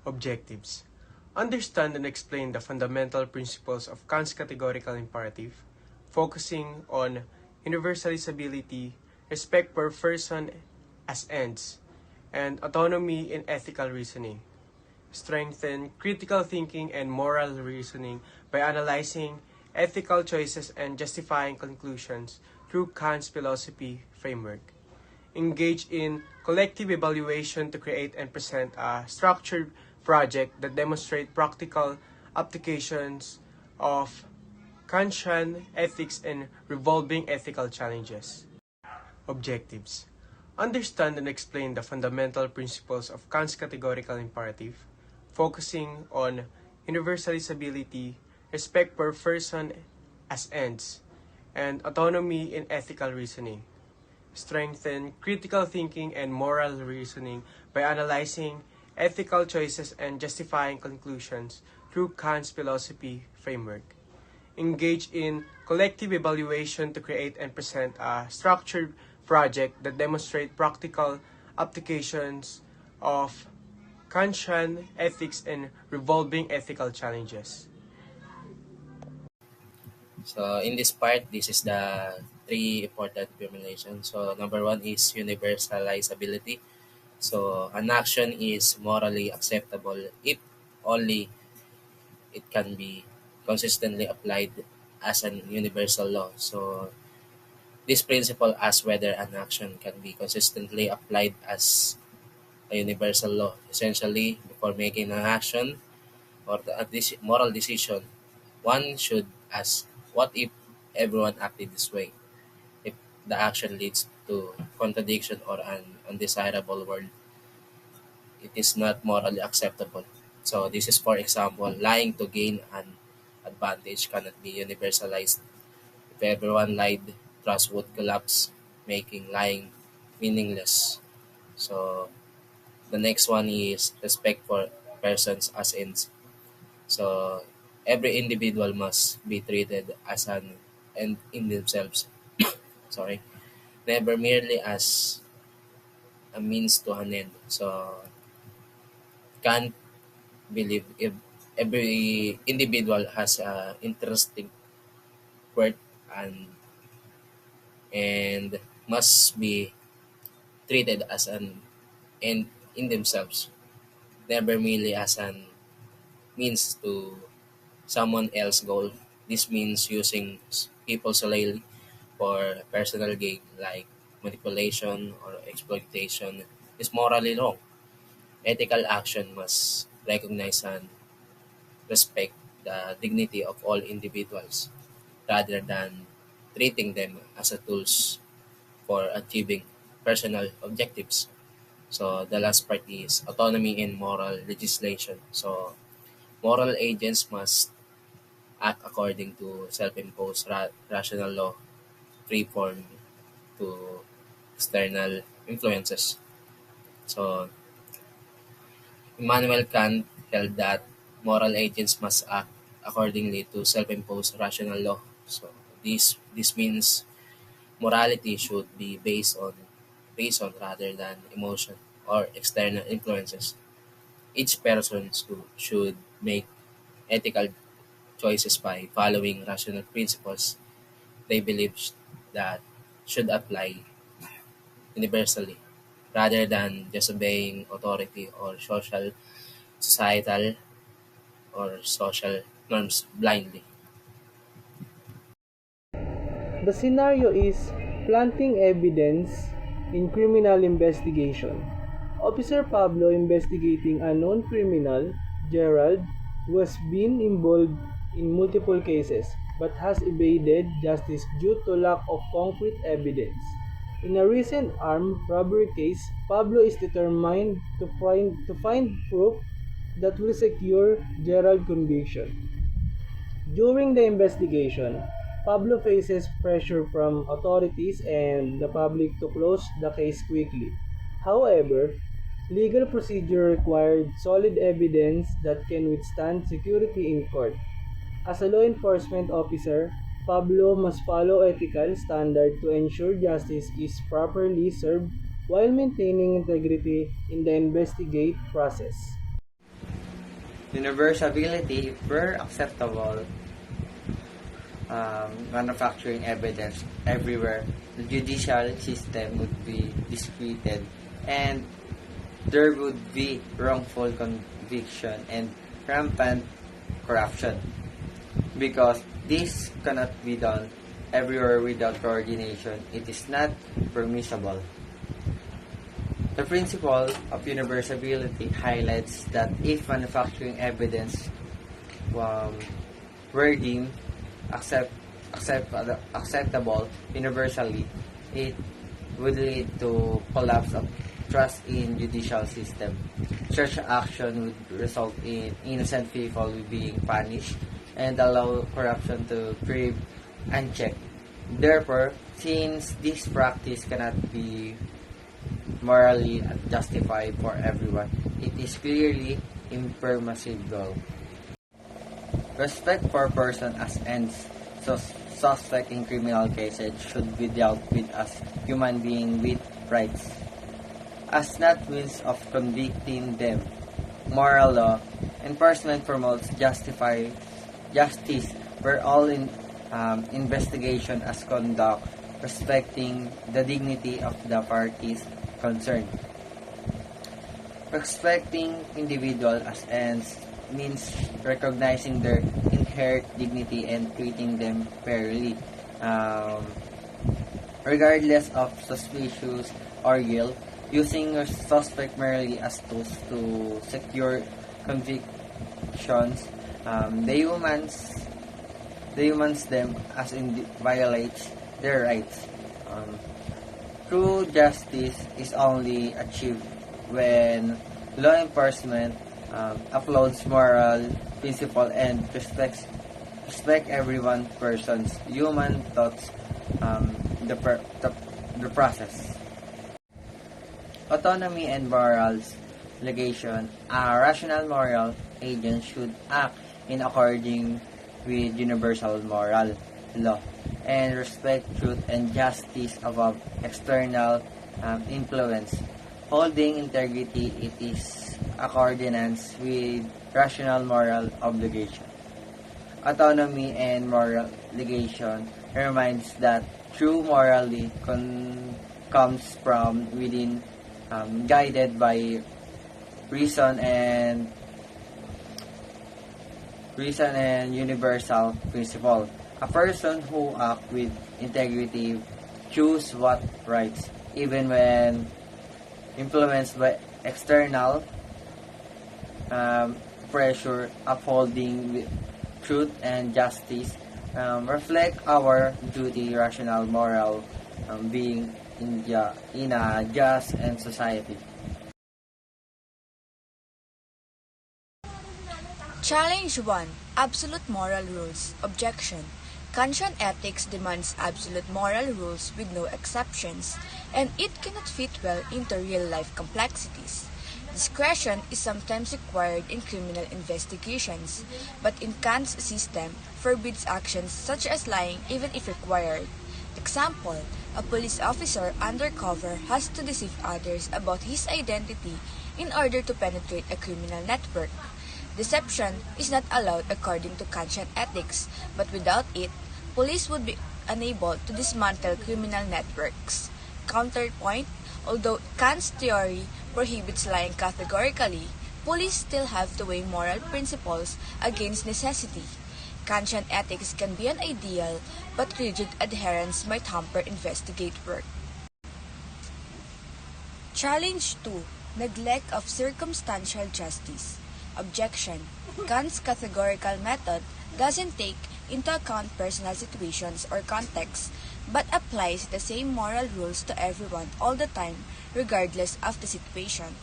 Objectives: understand and explain the fundamental principles of Kant's categorical imperative, focusing on universalizability, respect for person as ends, and autonomy in ethical reasoning. Strengthen critical thinking and moral reasoning by analyzing ethical choices and justifying conclusions through Kant's philosophy framework. Engage in collective evaluation to create and present a structured project that demonstrate practical applications of Kantian ethics and revolving ethical challenges. Objectives: understand and explain the fundamental principles of Kant's categorical imperative, focusing on universalizability, respect for person as ends, and autonomy in ethical reasoning. Strengthen critical thinking and moral reasoning by analyzing ethical choices and justifying conclusions through Kant's philosophy framework. Engage in collective evaluation to create and present a structured project that demonstrate practical applications of Kantian ethics and revolving ethical challenges. So in this part, this is the three important formulations. So number one is universalizability. So an action is morally acceptable if only it can be consistently applied as an universal law. So this principle asks whether an action can be consistently applied as a universal law. Essentially, before making an action or a moral decision, one should ask, what if everyone acted this way? If the action leads to contradiction or an undesirable world, it is not morally acceptable. So this is, for example, lying to gain an advantage cannot be universalized. If everyone lied, trust would collapse, making lying meaningless. So the next one is respect for persons as ends. So every individual must be treated as an end in themselves. Sorry, never merely as a means to an end. So can't believe if every individual has a interesting worth and must be treated as an end in themselves, never merely as an means to someone else's goal. This means using people solely for personal gain, like manipulation or exploitation, is morally wrong. Ethical action must recognize and respect the dignity of all individuals rather than treating them as a tools for achieving personal objectives. So the last part is autonomy in moral legislation. So moral agents must act according to self-imposed rational law, free from to external influences. So Immanuel Kant held that moral agents must act accordingly to self-imposed rational law. So this means morality should be based on reason rather than emotion or external influences. Each person should make ethical choices by following rational principles they believe that should apply universally, rather than just obeying authority or societal or social norms blindly. The scenario is planting evidence in criminal investigation. Officer Pablo investigating a known criminal, Gerald, who has been involved in multiple cases but has evaded justice due to lack of concrete evidence. In a recent armed robbery case, Pablo is determined to find proof that will secure Gerald's conviction. During the investigation, Pablo faces pressure from authorities and the public to close the case quickly. However, legal procedure required solid evidence that can withstand security in court. As a law enforcement officer, Pablo must follow ethical standards to ensure justice is properly served while maintaining integrity in the investigate process. Universability, if were acceptable manufacturing evidence everywhere, the judicial system would be disputed and there would be wrongful conviction and rampant corruption because this cannot be done everywhere without coordination. It is not permissible. The principle of universability highlights that if manufacturing evidence were deemed acceptable universally, it would lead to collapse of trust in judicial system. Such action would result in innocent people being punished and allow corruption to creep unchecked. Therefore, since this practice cannot be morally justified for everyone, it is clearly impermissible. Respect for person as ends, so suspect in criminal cases should be dealt with as human being with rights, as not means of convicting them. Moral law enforcement promotes justice where all investigation as conduct respecting the dignity of the parties concerned. Respecting individuals as ends means recognizing their inherent dignity and treating them fairly, regardless of suspicious or guilt. Using a suspect merely as tools to secure convictions, humans them as violates their rights. True justice is only achieved when law enforcement uploads moral principle and respect everyone person's human thoughts, the process. Autonomy and morals legation. A rational moral agent should act in according with universal moral law and respect truth and justice above external influence. Holding integrity, it is accordance with rational moral obligation. Autonomy and moral legation reminds that true morality comes from within, guided by reason and universal principle. A person who acts with integrity choose what rights, even when influenced by external pressure. Upholding with truth and justice reflect our duty, rational moral being in a just and society. Challenge 1. Absolute moral rules. Objection. Kantian ethics demands absolute moral rules with no exceptions, and it cannot fit well into real-life complexities. Discretion is sometimes required in criminal investigations, but in Kant's system, forbids actions such as lying even if required. Example, a police officer undercover has to deceive others about his identity in order to penetrate a criminal network. Deception is not allowed according to Kantian ethics, but without it, police would be unable to dismantle criminal networks. Counterpoint, although Kant's theory prohibits lying categorically, police still have to weigh moral principles against necessity. Kantian ethics can be an ideal, but rigid adherence might hamper investigate work. Challenge 2. Neglect of circumstantial justice. Objection. Kant's categorical method doesn't take into account personal situations or contexts, but applies the same moral rules to everyone all the time, regardless of the situation.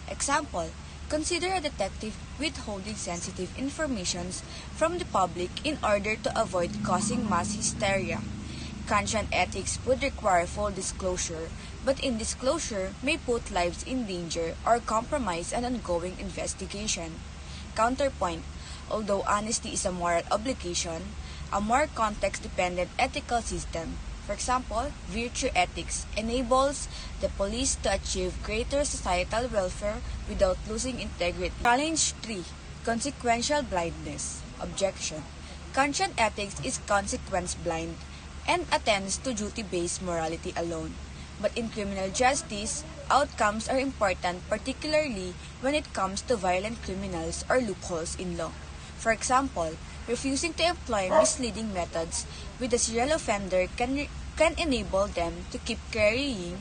Example, consider a detective withholding sensitive information from the public in order to avoid causing mass hysteria. Kantian ethics would require full disclosure, but indisclosure may put lives in danger or compromise an ongoing investigation. Counterpoint, although honesty is a moral obligation, a more context-dependent ethical system, for example, virtue ethics, enables the police to achieve greater societal welfare without losing integrity. Challenge 3. Consequential blindness. Objection. Kantian ethics is consequence blind and attends to duty-based morality alone. But in criminal justice, outcomes are important, particularly when it comes to violent criminals or loopholes in law. For example, refusing to employ misleading methods with a serial offender can enable them to keep carrying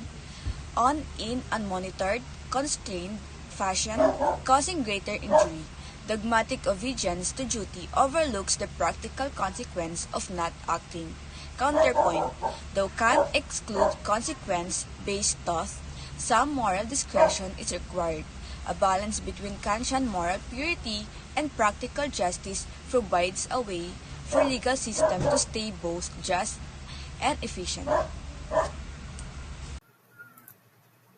on in unmonitored, constrained fashion, causing greater injury. Dogmatic obedience to duty overlooks the practical consequence of not acting. Counterpoint, though Kant excludes consequence-based thought, some moral discretion is required. A balance between Kantian moral purity and practical justice provides a way for legal system to stay both just and efficient.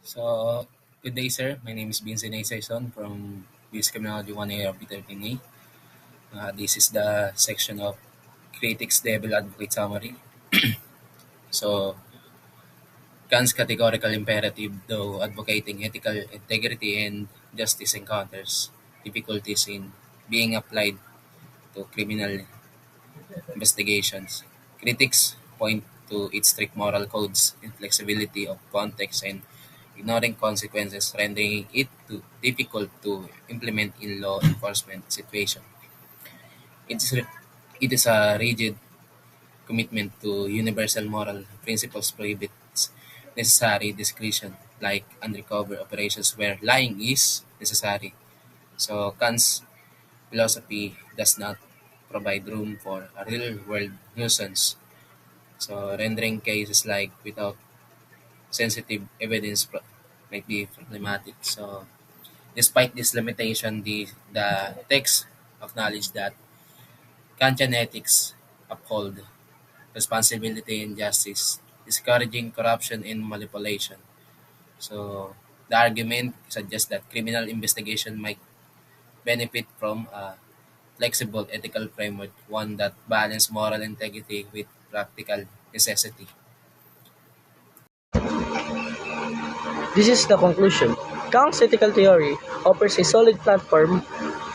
So, good day, sir. My name is Vincent A. Saison from BS Criminology 1A of B13A. This is the section of Critics Devil Advocate Summary. So, Kant's categorical imperative, though advocating ethical integrity and justice, encounters difficulties in being applied to criminal investigations. Critics point to its strict moral codes, inflexibility of context, and ignoring consequences, rendering it difficult to implement in law enforcement situations. It is a rigid commitment to universal moral principles prohibits necessary discretion, like undercover operations where lying is necessary. So Kant's philosophy does not provide room for a real-world nuisance. So rendering cases like without sensitive evidence might be problematic. So despite this limitation, the text acknowledged that Kantian ethics uphold responsibility and justice, discouraging corruption and manipulation. So the argument suggests that criminal investigation might benefit from a flexible ethical framework, one that balances moral integrity with practical necessity. This is the conclusion. Kant's ethical theory offers a solid platform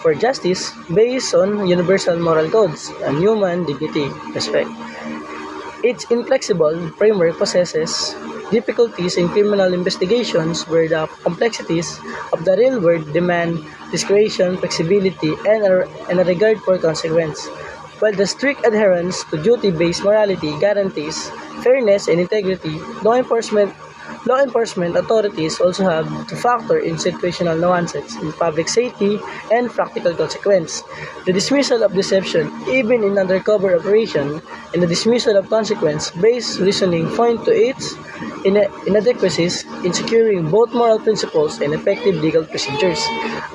for justice based on universal moral codes and human dignity respect. Its inflexible framework possesses difficulties in criminal investigations where the complexities of the real world demand discretion, flexibility, and a regard for consequence, while the strict adherence to duty-based morality guarantees fairness and integrity. Law enforcement authorities also have to factor in situational nuances in public safety and practical consequence. The dismissal of deception, even in undercover operation, and the dismissal of consequence-based reasoning point to its inadequacies in securing both moral principles and effective legal procedures.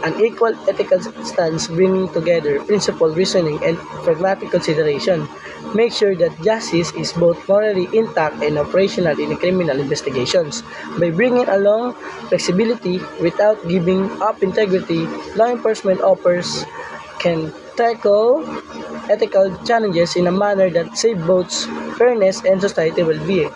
An equal ethical stance bringing together principled reasoning and pragmatic consideration. Make sure that justice is both morally intact and operational in criminal investigations. By bringing along flexibility without giving up integrity, law enforcement offers can tackle ethical challenges in a manner that saves both fairness and society well-being.